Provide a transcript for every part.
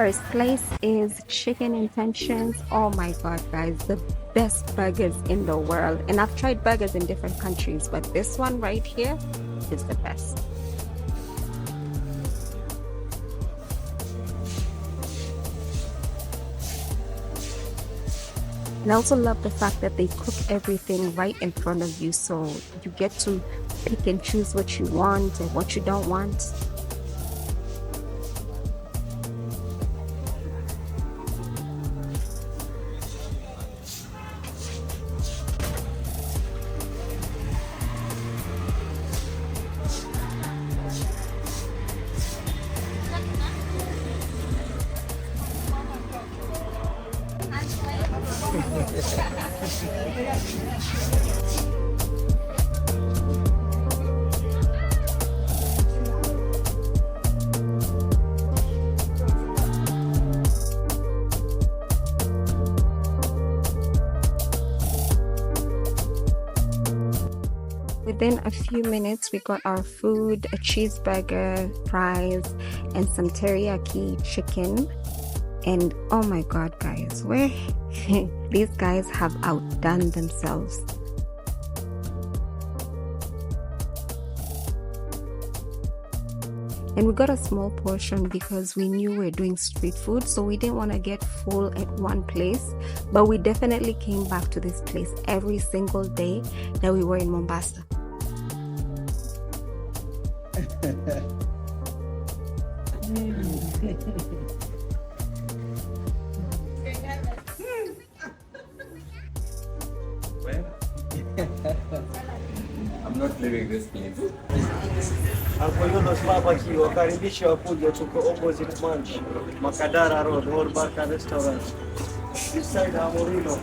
first place is Chicken Intentions. Oh my god, guys, the best burgers in the world. And I've tried burgers in different countries, but this one right here is the best. And I also love the fact that they cook everything right in front of you, so you get to pick and choose what you want and what you don't want. Within a few minutes, we got our food, a cheeseburger, fries, and some teriyaki chicken. And oh my god, guys, where these guys have outdone themselves. And we got a small portion because we knew we were doing street food, so we didn't want to get full at one place. But we definitely came back to this place every single day that we were in Mombasa. I'm not leaving this place. Alcoyolos Barbecue, wakaribisha wakuja, tuko opposite Munch, Makadara Road, Old Barca Restaurant. This side Amorino.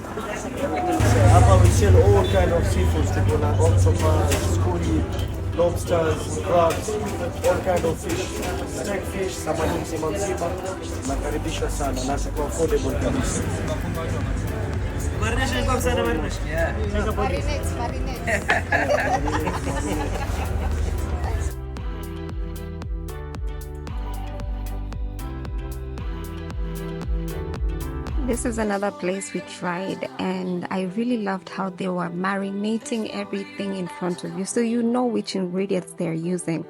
Hapa we sell all kind of seafoods, tuko na octopus, squid, lobsters, crabs, all kind of fish. Steak fish, samaki mzima mzima, nakaribishwa sana, na siko affordable kabisa. Marination kwa sana marination. Yeah. Marinate. This is another place we tried, and I really loved how they were marinating everything in front of you, so you know which ingredients they're using.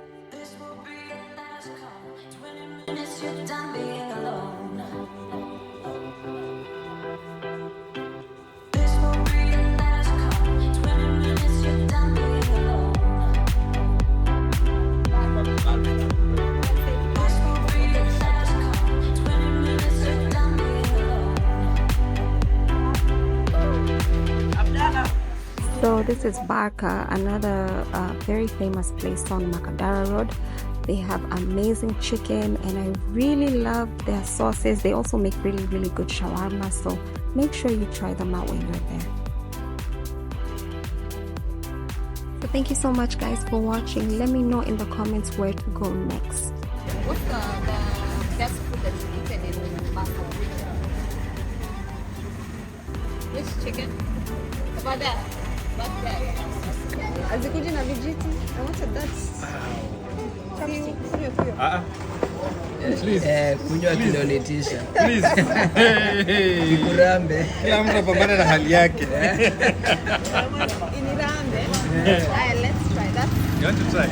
So this is Barca, another very famous place on Makadara Road. They have amazing chicken, and I really love their sauces. They also make really, really good shawarma, so make sure you try them out when you're there. So thank you so much, guys, for watching. Let me know in the comments where to go next. What's the best food that you've eaten in Mombasa? Which chicken? About that. Azikuji na vijiti. I wanted that. Kunywa kilonitisha. Please. Kurambe. Kila mtu apambane na hali yake. Inirambe. Let's try that. You want to try?